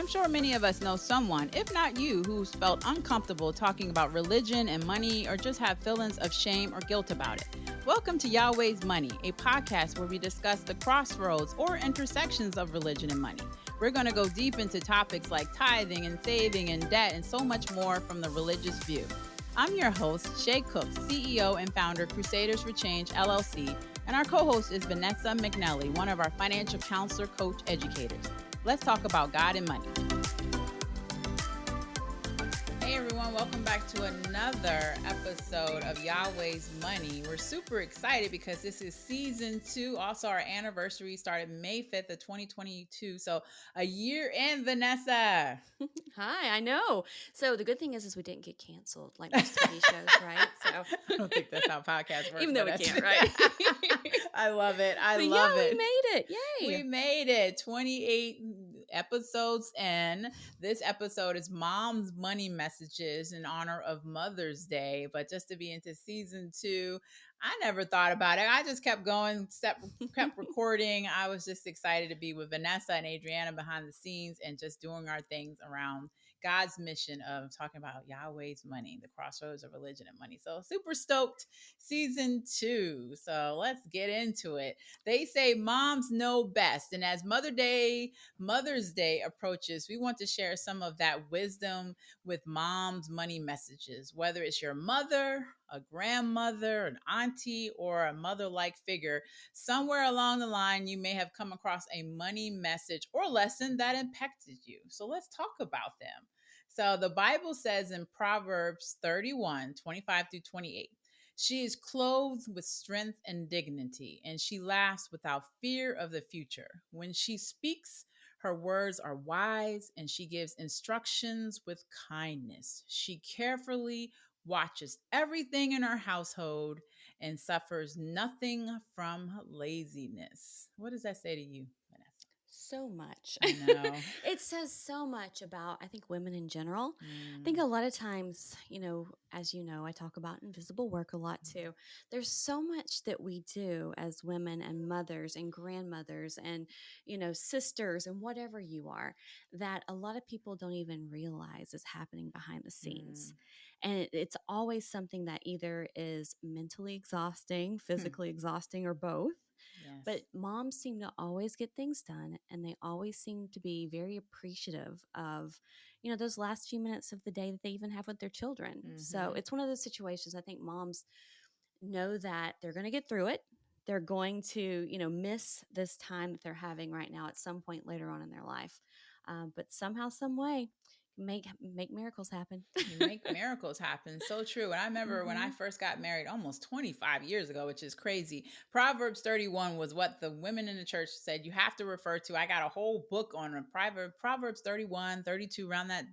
I'm sure many of us know someone, if not you, who's felt uncomfortable talking about religion and money or just have feelings of shame or guilt about it. Welcome to Yahweh's Money, a podcast where we discuss the crossroads or intersections of religion and money. We're going to go deep into topics like tithing and saving and debt and so much more from the religious view. I'm your host, Shay Cook, CEO and founder, Crusaders for Change, LLC, and our co-host is Vanessa McNelly, one of our financial counselor, coach, educators. Let's talk about God and money. Hey everyone, welcome back to another episode of Yahweh's Money. We're super excited because this is season 2. Also, our anniversary started May 5th of 2022. So a year in, Vanessa. Hi, I know. So the good thing is we didn't get canceled like most TV shows, right? So I don't think that's how podcasts work. even though we can't, right? I love it. I But love yeah, it. we made it. Yay. We made it. 28 episodes in. This episode is Mom's Money Messages in honor of Mother's Day. But just to be into season 2, I never thought about it. I just kept going, kept recording. I was just excited to be with Vanessa and Adriana behind the scenes and just doing our things around God's mission of talking about Yahweh's money, the crossroads of religion and money. So super stoked, season 2. So let's get into it. They say moms know best. And as Mother's Day approaches, we want to share some of that wisdom with mom's money messages, whether it's your mother, a grandmother, an auntie, or a mother-like figure. Somewhere along the line, you may have come across a money message or lesson that impacted you. So let's talk about them. So the Bible says in Proverbs 31, 25 through 28, she is clothed with strength and dignity, and she laughs without fear of the future. When she speaks, her words are wise, and she gives instructions with kindness. She carefully watches everything in her household and suffers nothing from laziness. What does that say to you, Vanessa? So much. I know. It says so much about, I think, women in general. I think Mm, a lot of times, as you know, I talk about invisible work a lot too. There's so much that we do as women and mothers and grandmothers and, sisters and whatever you are that a lot of people don't even realize is happening behind the scenes. mm, And it's always something that either is mentally exhausting, hmm. physically exhausting, or both. Yes. But moms seem to always get things done, and they always seem to be very appreciative of, those last few minutes of the day that they even have with their children. So Mm-hmm. it's one of those situations I think moms know that they're going to get through it. They're going to, miss this time that they're having right now at some point later on in their life. But somehow, some way, make miracles happen. You make miracles happen. So true. And I remember when I Hmm. first got married almost 25 years ago, which is crazy. Proverbs 31 was what the women in the church said you have to refer to. I got a whole book on a Proverbs 31, 32 around that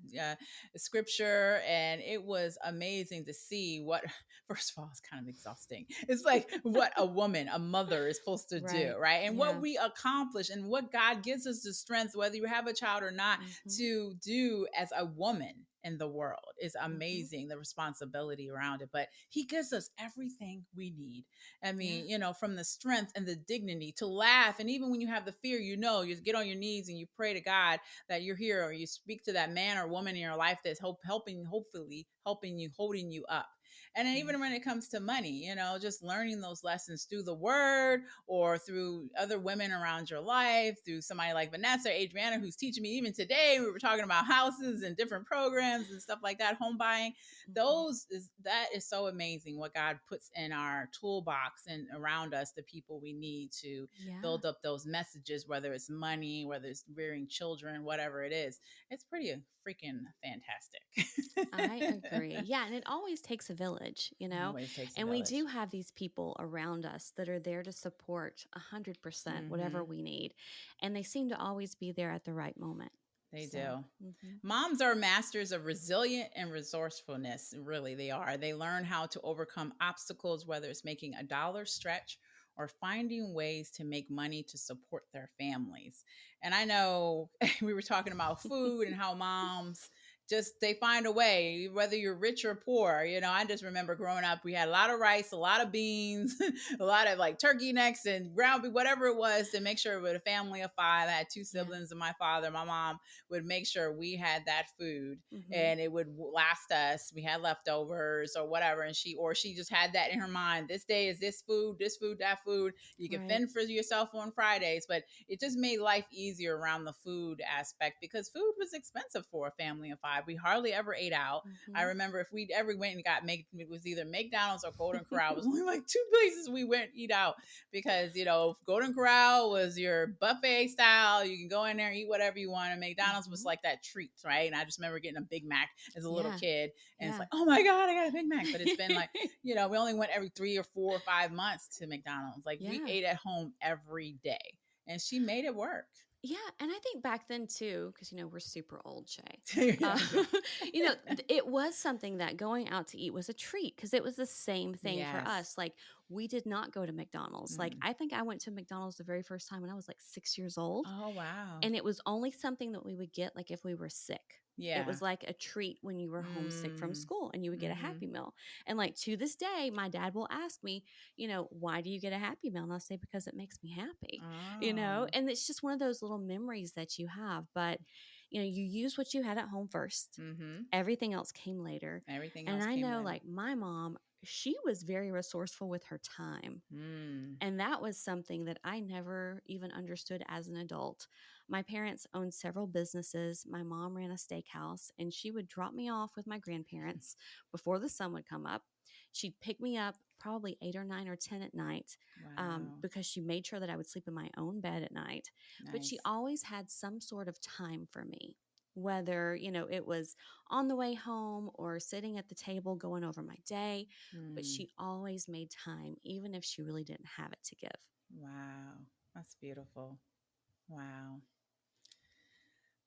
scripture. And it was amazing to see what, first of all, it's kind of exhausting. It's like what a woman, a mother is supposed to do, Right. right? And what Yeah. we accomplish and what God gives us the strength, whether you have a child or not, Hmm. to do as a woman in the world is Hmm. amazing, the responsibility around it. But he gives us everything we need. I Yeah. mean, from the strength and the dignity to laugh. And even when you have the fear, you get on your knees and you pray to God that you're here, or you speak to that man or woman in your life that's hopefully helping you, holding you up. And then Right. even when it comes to money, just learning those lessons through the word or through other women around your life, through somebody like Vanessa or Adriana, who's teaching me even today. We were talking about houses and different programs and stuff like that, home buying. Hmm. That is so amazing what God puts in our toolbox and around us, the people we need to Yeah. build up those messages, whether it's money, whether it's rearing children, whatever it is. It's pretty freaking I fantastic. agree. Yeah, and it always takes a village, Always takes a and we do village. have these people around us that are there to support 100% whatever Hmm. we need. And they seem to always be there at the right moment. They So, do. mhm. Moms are masters of resilience and resourcefulness. Really, they are. They learn how to overcome obstacles, whether it's making a dollar stretch or finding ways to make money to support their families. And I know we were talking about food and how moms just they find a way, whether you're rich or poor. I just remember growing up, we had a lot of rice, a lot of beans, a lot of like turkey necks and ground beef, whatever it was, to make sure with a family of five. I had two Yeah. siblings and my father. My mom would make sure we had that food Mm-hmm. and it would last us. We had leftovers or whatever, and she just had that in her mind. This day is this food, that food. You can Right. fend for yourself on Fridays, but it just made life easier around the food aspect because food was expensive for a family of five. We hardly ever ate out. I Mm-hmm. remember if we ever went and got make it was either McDonald's or Golden Corral. It was only like two places we went eat out because Golden Corral was your buffet style. You can go in there and eat whatever you want, and McDonald's was Mm-hmm. like that treat, right? And I just remember getting a Big Mac as a little Yeah. kid, and it's Yeah. like, oh my god, I got a Big Mac. But it's been like, we only went every 3 or 4 or 5 months to McDonald's. Like we Yeah. ate at home every day, and she made it work. Yeah, and I think back then too, because we're super old, Shay. Yeah, Uh, yeah, it was something that going out to eat was a treat because it was the same thing for yes. us. Like we did not go to McDonald's. Like Mm. I think I went to McDonald's the very first time when I was like 6 years old, Oh wow. and it was only something that we would get like if we were sick. It Yeah. was like a treat when you were homesick from Mm. school and you would get a Mm-hmm. Happy Meal. And like to this day, my dad will ask me, why do you get a Happy Meal? And I'll say, because it makes me happy, Oh. and it's just one of those little memories that you have. But, you use what you had at home first, Mm-hmm. everything else came later. Everything And else I came know later. like my mom, she was very resourceful with her time. Mm. And that was something that I never even understood as an adult. My parents owned several businesses. My mom ran a steakhouse, and she would drop me off with my grandparents before the sun would come up. She'd pick me up probably 8 or 9 or 10 at night, Wow. because she made sure that I would sleep in my own bed at night. But she Nice. always had some sort of time for me. Whether, it was on the way home or sitting at the table going over my day, but Mm. she always made time, even if she really didn't have it to Wow. That's beautiful. Wow.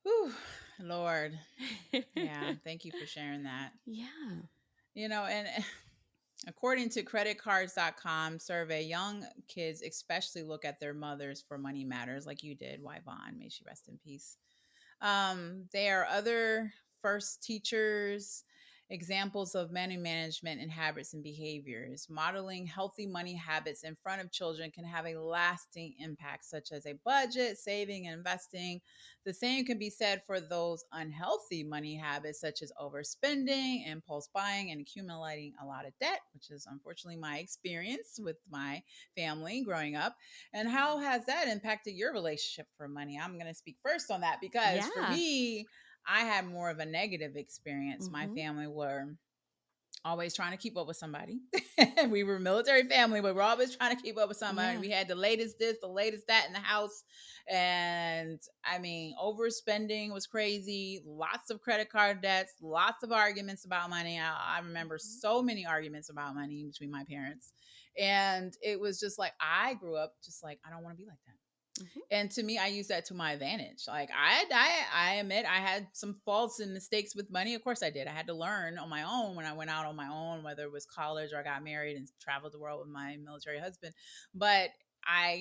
Whew. Lord. give. Yeah. Thank you for sharing that. Yeah. And according to creditcards.com survey, young kids especially look at their mothers for money matters, like you did. Why Vaughn? May she rest in peace. They are other first teachers, examples of money management and habits and behaviors. Modeling healthy money habits in front of children can have a lasting impact, such as a budget, saving, and investing. The same can be said for those unhealthy money habits, such as overspending, impulse buying, and accumulating a lot of debt, which is unfortunately my experience with my family growing up. And how has that impacted your relationship for money? I'm going to speak first on that because for Yeah. me, I had more of a negative experience. My Mm-hmm. family were always trying to keep up with somebody. We were a military family, but we're always trying to keep up with somebody. Yeah. We had the latest this, the latest that in the house. And I mean, overspending was crazy. Lots of credit card debts, lots of arguments about money. I remember Mm-hmm. so many arguments about money between my parents. And it was just like, I grew up just like, I don't want to be like that. Mm-hmm. And to me, I use that to my advantage. Like I admit I had some faults and mistakes with money. Of course I did. I had to learn on my own when I went out on my own, whether it was college or I got married and traveled the world with my military husband. But I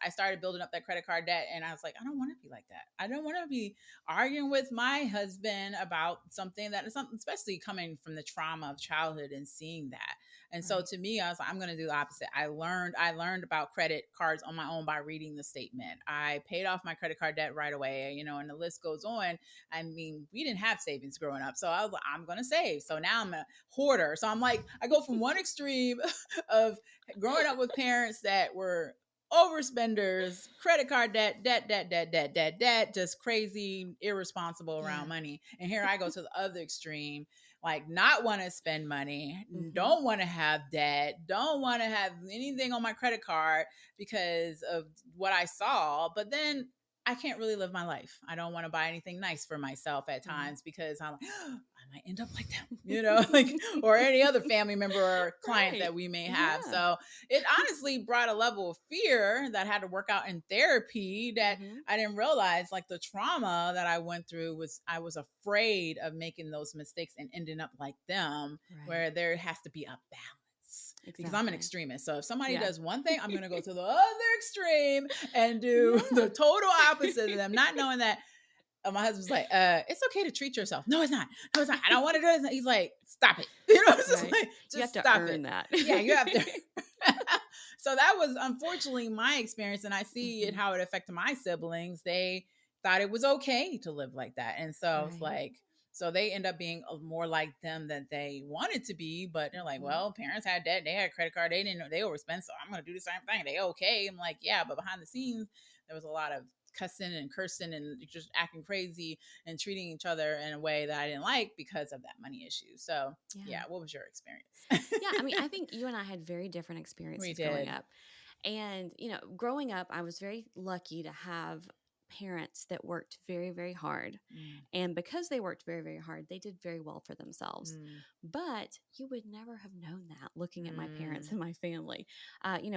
started building up that credit card debt and I was like, I don't want to be like that. I don't want to be arguing with my husband about something that is something, especially coming from the trauma of childhood and seeing that. And so Right. to me, I was like, I'm going to do the opposite. I learned about credit cards on my own by reading the statement. I paid off my credit card debt right away, and the list goes on. I mean, we didn't have savings growing up. So I was like, I'm going to save. So now I'm a hoarder. So I'm like, I go from one extreme of growing up with parents that were overspenders, credit card debt, debt, just crazy, irresponsible around Yeah. money. And here I go to the other extreme, like not want to spend money, Mm-hmm. don't want to have debt, don't want to have anything on my credit card because of what I saw. But then I can't really live my life. I don't want to buy anything nice for myself at Right. times because I'm like, I might end up like them, like, or any other family member or client Right. that we may have. Yeah. So it honestly brought a level of fear that had to work out in therapy that Mm-hmm. I didn't realize, like the trauma that I went through was I was afraid of making those mistakes and ending up like them, Right. where there has to be a balance. Because I'm an Exactly. extremist. So if somebody Yeah. does one thing, I'm going to go to the other extreme and do the Yeah. total opposite of them, not knowing that my husband's like, it's okay to treat yourself. No, it's not. No, it's not. I don't want to do this. He's like, stop it. It's just Right. like, You have just to stop it. earn that. Yeah, you have to. So that was unfortunately my experience. And I see it Hmm. how it affected my siblings. They thought it was okay to live like that. And so I was Right. like, so they end up being more like them than they wanted to be. But they're like, Hmm. well, parents had debt, they had a credit card, they didn't know they overspent. So I'm going to do the same thing. They okay. I'm like, yeah, but behind the scenes, there was a lot of cussing and cursing and just acting crazy and treating each other in a way that I didn't like because of that money issue. So, Yeah. yeah, what was your experience? Yeah. I mean, I think you and I had very different We experiences growing did. up. And, growing up, I was very lucky to have parents that worked very, very hard. Mm, And because they worked very, very hard, they did very well for themselves. mm, But you would never have known that looking at my parents mm. and my family.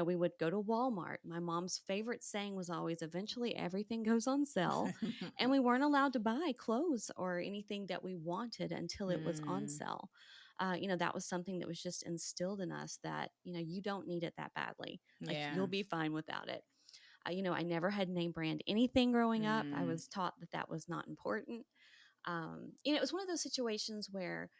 We would go to Walmart. My mom's favorite saying was always, eventually everything goes on sale. And we weren't allowed to buy clothes or anything that we wanted until it was on Mm, sale. That was something that was just instilled in us that, you don't need it that badly. Like, yeah. you'll be fine without it. I never had name brand anything growing up. I Mm, was taught that that was not important. It was one of those situations where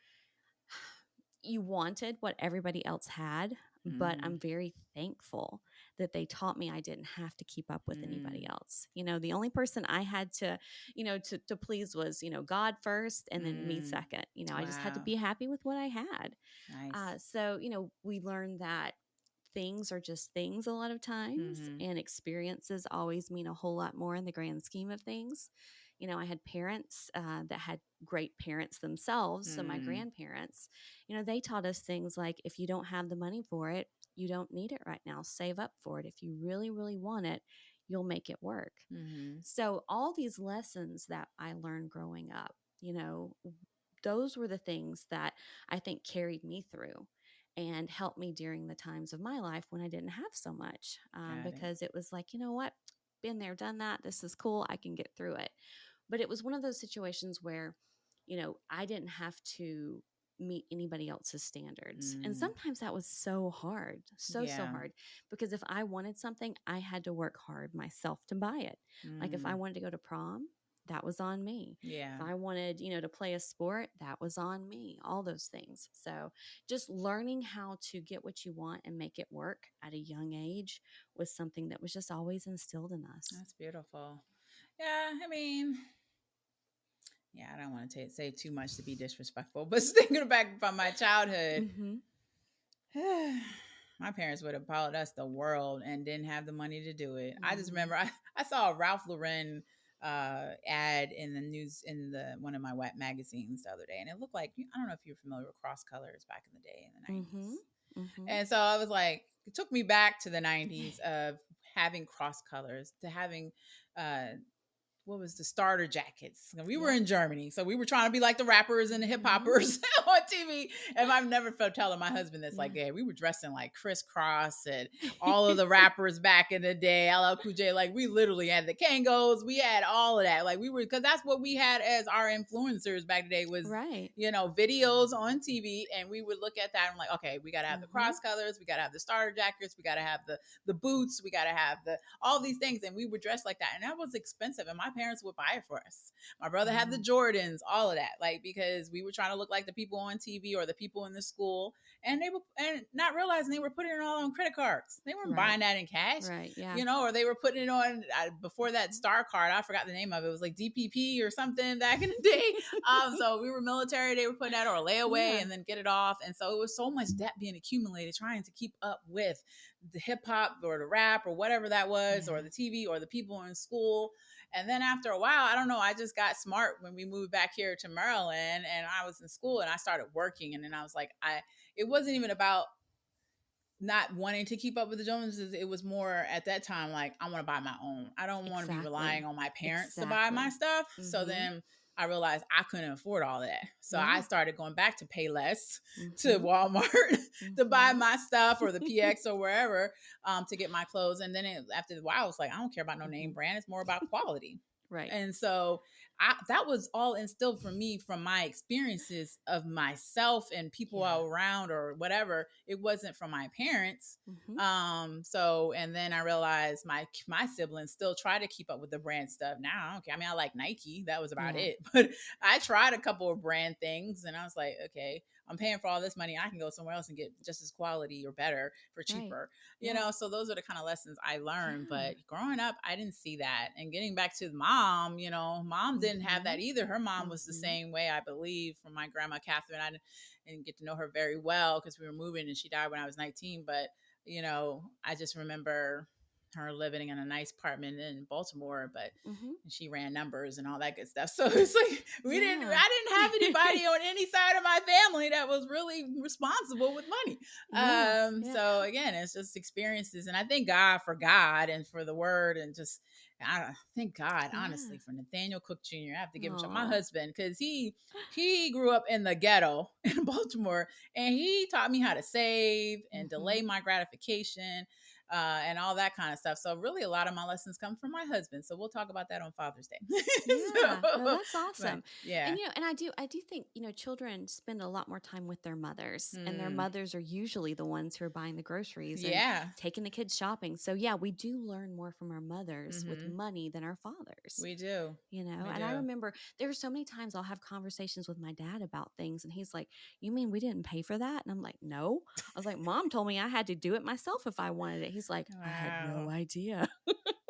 you wanted what everybody else had, but mm, I'm very thankful that they taught me I didn't have to keep up with anybody mm, else. The only person I had to please was, God first and then me mm. second. I just had to Wow. be happy with what I had. Nice. So, we learned that things are just things a lot of times, Mm-hmm. and experiences always mean a whole lot more in the grand scheme of things. I had parents that had great parents themselves. So, my Mm, grandparents, they taught us things like, if you don't have the money for it, you don't need it right now. Save up for it. If you really, really want it, you'll make it work. mm-hmm. So, all these lessons that I learned growing up, those were the things that I think carried me through and helped me during the times of my life when I didn't have so much, Got it. because it was like, you know what? Been there, done that. This is cool. I can get through it. But it was one of those situations where, I didn't have to meet anybody else's standards. And Mm, sometimes that was so hard, so, so yeah. hard. Because if I wanted something, I had to work hard myself to buy it. Like, if I Mm, wanted to go to prom, that was on me. yeah. If I wanted, to play a sport, that was on me, all those things. So just learning how to get what you want and make it work at a young age was something that was just always instilled in us. That's beautiful. Yeah. I mean, yeah, I don't want to say too much to be disrespectful, but thinking back from my childhood, Hmm. my parents would have followed us the world and didn't have the money to do it. I just Hmm. remember I saw a Ralph Lauren ad in the news in the one of my wet magazines the other day, and it looked like, I don't know if you're familiar with cross colors back in the day in the Hmm. 90s. Hmm. And so I was like, it took me back to the 90s of having cross colors, to having uh what was the starter jackets. We were Yep. in Germany, so we were trying to be like the rappers and the hip Hmm. hoppers on TV. And I've never felt telling my husband this, like, Yeah. yeah, we were dressing like crisscross and all of the rappers back in the day, LL Cool J. Like, we literally had the Kangos, we had all of that. Like, we were, because that's what we had as our influencers back in the day was, Right. videos on TV, and we would look at that and like, okay, we got to have the Hmm. cross colors, we got to have the starter jackets, we got to have the boots, we got to have the all these things, and we were dressed like that, and that was expensive, and my parents would buy it for us. My brother had the Wow. Jordans, all of that, like, because we were trying to look like the people on TV or the people in the school, and they were, and not realizing they were putting it all on credit cards. They weren't Right. buying that in cash, Right. Yeah. or they were putting it on before that Mhm. star card. I forgot the name of it. It was like DPP or something back in the day. So we were military. They were putting that or layaway Yeah. and then get it off, and so it was so much debt being accumulated trying to keep up with the hip hop or the rap or whatever that was, or Yeah. the TV or the people in school. And then after a while, I don't know, I just got smart when we moved back here to Maryland, and I was in school and I started working. And then I was like, it wasn't even about not wanting to keep up with the Joneses. It was more at that time like, I want to buy my own. I don't want to be relying Exactly. on my parents to buy my Exactly. stuff. So Hmm. then I realized I couldn't afford all of that. So I Yeah. started going back to Payless, to Hmm. Walmart, to buy Hmm. my stuff, or the PX or wherever, to get my clothes. And then after a while, it's like, I don't care about no name Hmm. brand. It's more about quality. Right. And so that was all instilled from me from my experiences of myself and people Yeah. around or whatever. It wasn't from my parents. Hmm. So and then I realized my siblings still try to keep up with the brand stuff. Now I don't care. I mean, I like Nike. That was about Yeah. it. But I tried a couple of brand things and I was like, okay, I'm paying for all this money. I can go somewhere else and get just as quality or better for Right. cheaper. Yeah. So those are the kind of lessons I learned. Yeah. But growing up, I didn't see that. And getting back to mom, mom didn't have Hmm. that either. Her mom was the Hmm. same way, I believe, from my grandma Catherine. I didn't get to know her very well because we were moving and she died when I was 19. But I just remember her living in a nice apartment in Baltimore, but Hmm. she ran numbers and all that good stuff. So it's like Yeah. I didn't have anybody on any side of my family that was really responsible with money. Yeah. Yeah. So again, it's just experiences, and I thank God for God and for the Word, and just I thank God Yeah. honestly for Nathaniel Cook Jr. I have to give him shout my Oh. husband because he grew up in the ghetto in Baltimore, and he taught me how to save and delay Hmm. my gratification. And all that kind of stuff. So really, a lot of my lessons come from my husband. So we'll talk about that on Father's Day. Yeah, no, So, that's but awesome. yeah, And and I do think, children spend a lot more time with their mothers, and their hmm, mothers are usually the ones who are buying the groceries and yeah, taking the kids shopping. So yeah, we do learn more from our mothers with hmm, money than our fathers. we do, we And I do. remember there were so many times I'll have conversations with my dad about things, and he's like, "You mean we didn't pay for that?" And I'm like, "No." I was like, "Mom told me I had to do it myself if I wanted it." He's like, "I had no Wow. idea."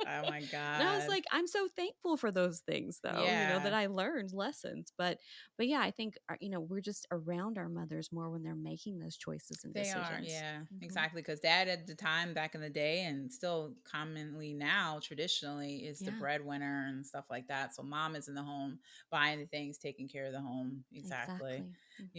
Oh my And I was God. like, I'm so thankful for those things though, that Yeah. I learned lessons. But yeah, I think we're just around our mothers more when they're making those choices and They are, decisions. yeah, Hmm. exactly. Because dad at the time back in the day, and still commonly now, traditionally, is the Yeah, breadwinner and stuff like that. So mom is in the home buying the things, taking care of the home. Exactly. exactly.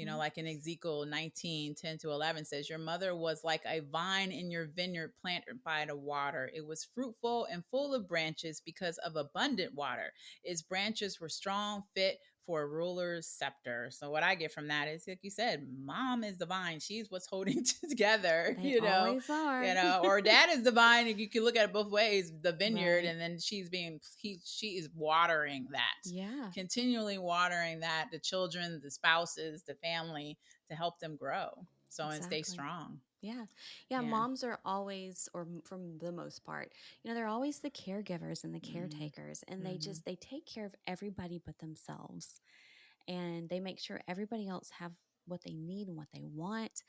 Hmm. Like in Ezekiel 19:10-11 says, your mother was like a vine in your vineyard planted by the water. It was fruitful and full of branches because of abundant water. Its branches were strong, fit for a ruler's scepter. So what I get from that is, like you said, mom is divine. She's what's holding together, They always are. or dad is divine. And you can look at it both ways, the vineyard, Right. and then she is watering that, Yeah, continually watering that, the children, the spouses, the family, to help them grow. So and stay exactly. strong. Yeah. Yeah. Yeah. Moms are always, from the most part, they're always the caregivers and the Mm-hmm. caretakers, and Mm-hmm. they take care of everybody but themselves. And they make sure everybody else have what they need and what they want,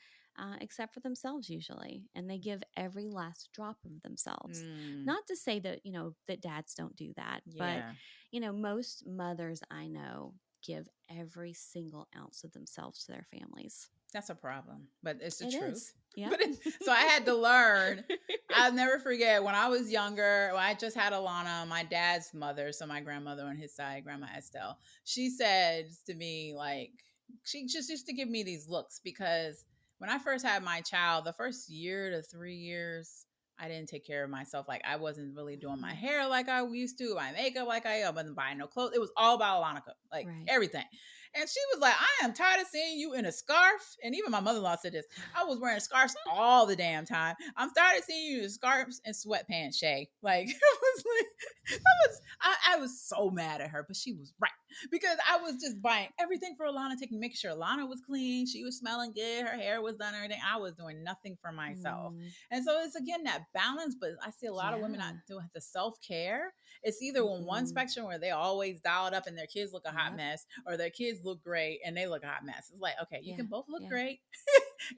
except for themselves usually. And they give every last drop of themselves. Mm. Not to say that that dads don't do that, but Yeah. most mothers I know give every single ounce of themselves to their families. That's a problem, but it's the It is. truth. Yep. So I had to learn. I'll never forget when I was younger. When I just had Alana, my dad's mother, so my grandmother on his side, Grandma Estelle. She said to me, like, she just used to give me these looks because when I first had my child, the first year to 3 years, I didn't take care of myself. Like I wasn't really doing my Mhm. hair like I used to, my makeup like I wasn't buying no clothes. It was all about Alana, like Right. everything. And she was like, I am tired of seeing you in a scarf. And even my mother in law said this. I was wearing scarves all the damn time. I'm tired of seeing you in scarves and sweatpants, Shay. Like, I was so mad at her, but she was right because I was just buying everything for Alana, making sure Alana was clean. She was smelling good. Her hair was done, everything. I was doing nothing for myself. Mm, And so it's again that balance, but I see a lot of women not yeah. doing the self care. It's either on one Mm-mm. spectrum where they always dialed up and their kids look a hot Yep. mess, or their kids look great and they look a hot mess. It's like, okay, you Yeah. can both look Yeah. great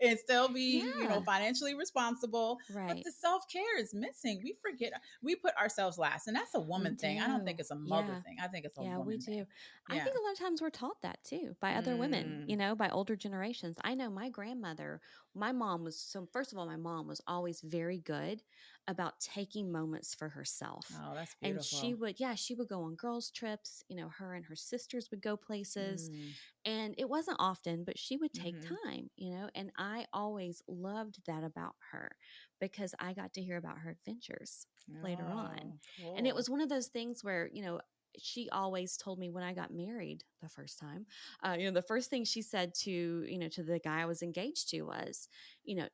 and still be, Yeah. financially responsible. But Right. the self care is missing. We forget, we put ourselves last. And that's a We woman thing. I don't think do. it's a mother Yeah. thing. I think it's a Yeah, we woman do. thing. I Yeah. think a lot of times we're taught that too by other women, Mm. by older generations. I know my grandmother, my mom was so, first of all, my mom was always very good about taking moments for herself. Oh, that's And beautiful. she would go on girls' trips. Her and her sisters would go places. Mm. And it wasn't often, but she would take Mm-hmm. time, and I always loved that about her because I got to hear about her adventures later on. Oh, And it cool. was one of those things where, she always told me when I got married the first time, the first thing she said to the guy I was engaged to was, you know,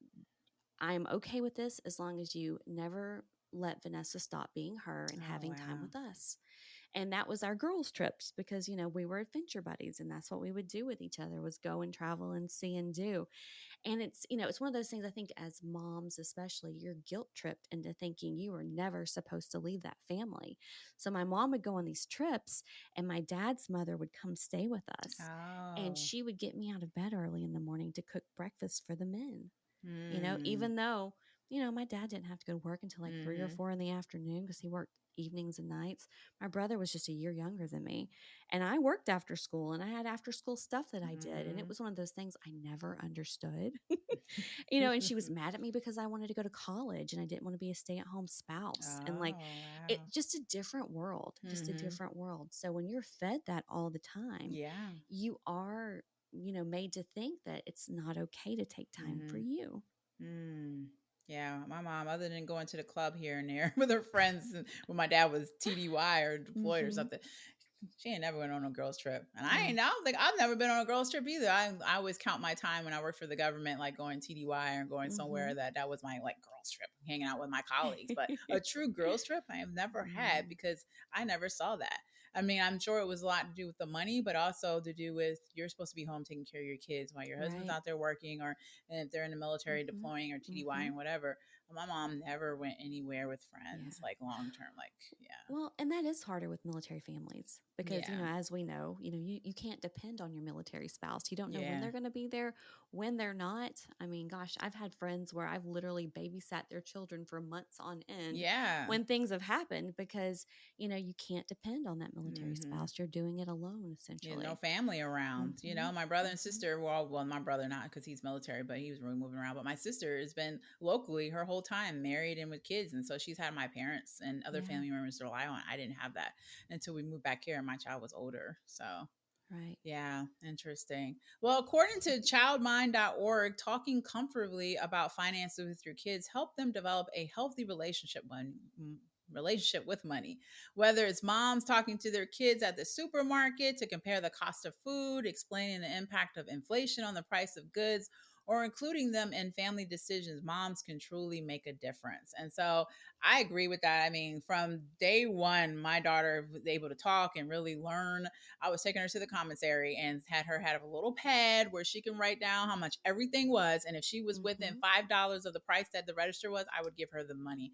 I'm okay with this as long as you never let Vanessa stop being her and Oh, having time wow. with us. And that was our girls' trips because, we were adventure buddies and that's what we would do with each other was go and travel and see and do. And it's one of those things I think as moms, especially, you're guilt tripped into thinking you were never supposed to leave that family. So my mom would go on these trips and my dad's mother would come stay with us. And Oh. she would get me out of bed early in the morning to cook breakfast for the men. Mm. Even though, my dad didn't have to go to work until like 3 or 4 in the afternoon because he worked evenings and nights. My brother was just a year younger than me. And I worked after school and I had after school stuff that I did. And it Mm-hmm. was one of those things I never understood. And she was mad at me because I wanted to go to college and I didn't want to be a stay at home spouse. And like, Oh, it wow. just a different world, just a Mm-hmm. different world. So when you're fed that all the time, Yeah. you are, made to think that it's not okay to take time for Mm-hmm. you. Mm. Yeah, my mom, other than going to the club here and there with her friends, and when my dad was TDY or deployed or Mm-hmm. something, she ain't never went on a girls trip. And Yeah. I don't think I've never been on a girls trip either. I always count my time when I worked for the government, like going TDY or going Mm-hmm. somewhere that was my like girls trip, hanging out with my colleagues. But a true girls trip, I have never had No. because I never saw that. I mean, I'm sure it was a lot to do with the money, but also to do with you're supposed to be home taking care of your kids while your husband's Right. out there working, or and if they're in the military Mm-hmm. deploying or TDY Mm-hmm. and whatever. My mom never went anywhere with Yeah. friends, like long term. Like, yeah, Well, and that is harder with military families because, yeah, as we know, you can't depend on your military spouse. You don't know when yeah, they're going to be there, when they're not. I mean, gosh, I've had friends where I've literally babysat their children for months on end yeah. when things have happened because, you can't depend on that military Mm-hmm. spouse. You're doing it alone, Yeah, no essentially. family around. Mm-hmm. My brother and Mm-hmm. sister were all, well, my brother not because he's military, but he was really moving around. But my sister has been locally her whole time, married and with kids. And so she's had my parents and other Yeah. family members to rely on. I didn't have that until we moved back here and my child was older. So Right. yeah, interesting. Well, according to childmind.org, talking comfortably about finances with your kids help them develop a healthy relationship with money. Whether it's moms talking to their kids at the supermarket to compare the cost of food, explaining the impact of inflation on the price of goods, or including them in family decisions, moms can truly make a difference. And so I agree with that. I mean, from day one, my daughter was able to talk and really learn. I was taking her to the commissary and had her have a little pad where she can write down how much everything was. And if she was within Mm-hmm. $5 of the price that the register was, I would give her the money,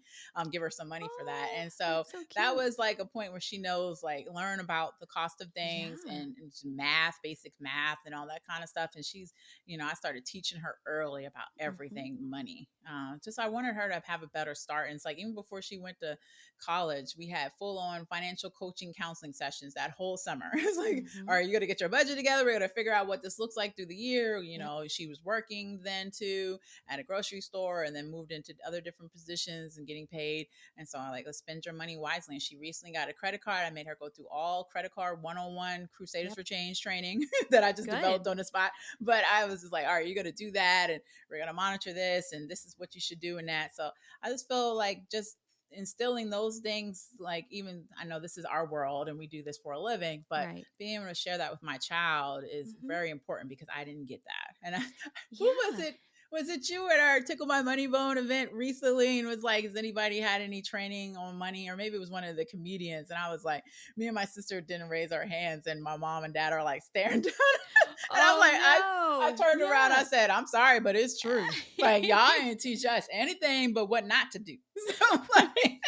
give her some money for that. Oh, And so that's so that cute. was like a point where she knows, like, learn about the cost of things Yeah. and math, basic math, and all that kind of stuff. And she's, I started teaching her early about Mm-hmm. everything money. Just I wanted her to have a better start. And it's like even before she went to college, we had full on financial coaching counseling sessions that whole summer. It's like, Mm-hmm. all right, you got to get your budget together. We're going to figure out what this looks like through the year. Yep. She was working then too at a grocery store and then moved into other different positions and getting paid. And so I like, let's spend your money wisely. And she recently got a credit card. I made her go through all credit card 101 Crusaders Yep. for Change training that I just developed Good. on the spot. But I was just like, all right, you're going to do that. And we're going to monitor this. And this is what you should do in that. So I just feel like just instilling those things, like, even I know this is our world and we do this for a living, but Right. being able to share that with my child is Mm-hmm. very important because I didn't get that. And who was Yeah. it? Was it you at our Tickle My Money Bone event recently and was like, has anybody had any training on money? Or maybe it was one of the comedians. And I was like, me and my sister didn't raise our hands and my mom and dad are like staring down. And I'm Oh like, I no. turned around, I Yeah. said, I'm sorry, but it's true. Like, y'all ain't teach us anything but what not to do. So like,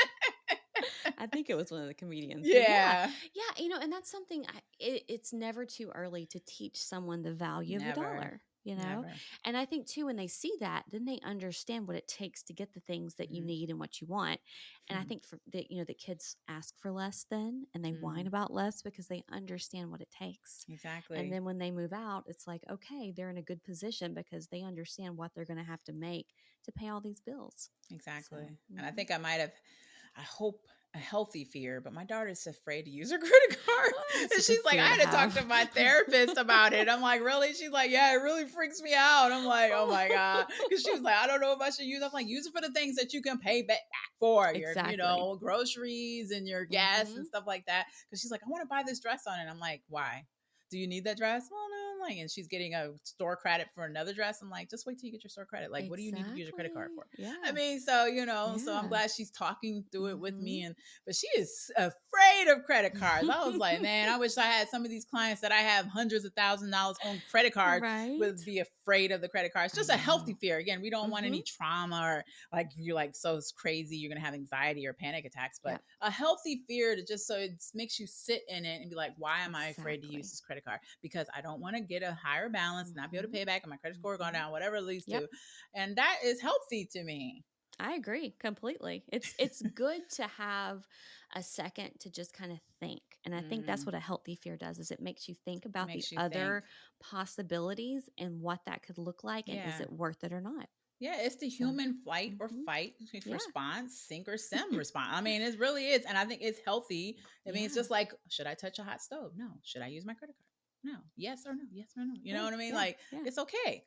I think it was one of the comedians. But yeah, yeah. yeah, and that's something it's never too early to teach someone the value of the Never. dollar. Never. And I think too when they see that, then they understand what it takes to get the things that you Mm-hmm. need and what you want. And I think for that, the kids ask for less then and they whine Mm-hmm. about less because they understand what it takes. And Exactly. then when they move out, it's like, okay, they're in a good position because they understand what they're going to have to make to pay all these bills. So, Exactly. And I mhm. think I might have, I hope, a healthy fear, but my daughter's afraid to use her credit card. Oh, it's a And good she's like, I fear to had to talk have. to my therapist about it. I'm like, really? She's like, yeah, it really freaks me out. I'm like, oh my God. Because she was like, I don't know if I should use it. I'm like, use it for the things that you can pay back for your, Exactly. groceries and your gas and Mhm. stuff like that. Because she's like, I want to buy this dress on it. I'm like, why? do you need that dress? Well, no. I'm like, and she's getting a store credit for another dress. I'm like, just wait till you get your store credit. Like, what do you need to use your credit card Exactly. for? I Yeah. mean, so, so I'm Yeah. glad she's talking through it with Mm-hmm. me. But she is afraid of credit cards. I was like, man, I wish I had some of these clients that I have hundreds of $1,000s on credit cards would Right. be afraid of the credit cards. I Just a healthy know. fear. Again, we don't want Mm-hmm. any trauma or like you're like so crazy you're gonna have anxiety or panic attacks, but Yep. a healthy fear to just so it makes you sit in it and be like, why am I afraid to use Exactly. this credit card? Because I don't want to get a higher balance, not be able to Mm-hmm. pay back, and my credit score gone Mm-hmm. down, whatever it leads Yep. to, and that is healthy to me. I agree completely. It's good to have a second to just kind of think. And I think that's Mm, what a healthy fear does is it makes you think about the makes you think. other possibilities and what that could look like and is Yeah. it worth it or not. Yeah, it's the So, human flight or mhm. fight Yeah. response, sink or swim response. I mean, it really is. And I think it's healthy. I mean, it's Yeah. just like, should I touch a hot stove? No. Should I use my credit card? No. Yes or no? Yes or no? You know Yeah. what I mean? Yeah. Like, Yeah. it's okay.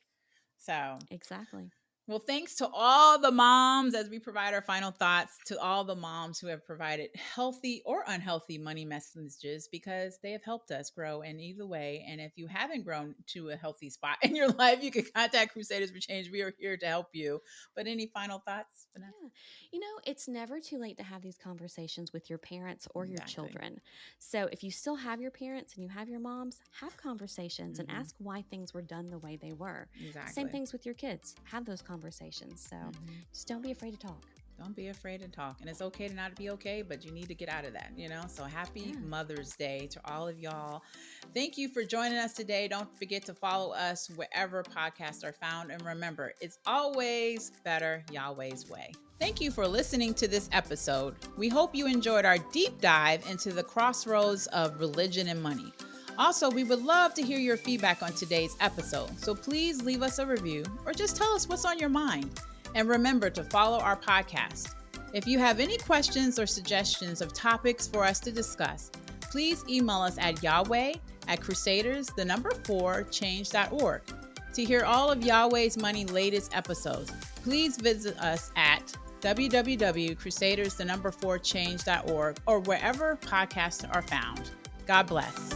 So, Exactly. well, thanks to all the moms as we provide our final thoughts to all the moms who have provided healthy or unhealthy money messages because they have helped us grow in either way. And if you haven't grown to a healthy spot in your life, you can contact Crusaders for Change. We are here to help you. But any final thoughts, Vanessa? Yeah. It's never too late to have these conversations with your parents or your Exactly. children. So if you still have your parents and you have your moms, have conversations and Hmm. ask why things were done the way they were. Same Exactly. things with your kids. Have those conversations. So Hmm. just don't be afraid to talk. Don't be afraid to talk. And it's okay to not be okay, but you need to get out of that. So happy Yeah. Mother's Day to all of y'all. Thank you for joining us today. Don't forget to follow us wherever podcasts are found. And remember, it's always better Yahweh's way. Thank you for listening to this episode. We hope you enjoyed our deep dive into the crossroads of religion and money. Also, we would love to hear your feedback on today's episode. So please leave us a review or just tell us what's on your mind. And remember to follow our podcast. If you have any questions or suggestions of topics for us to discuss, please email us at yahweh@crusaders4change.org. To hear all of Yahweh's Money latest episodes, please visit us at www.crusaders4change.org or wherever podcasts are found. God bless.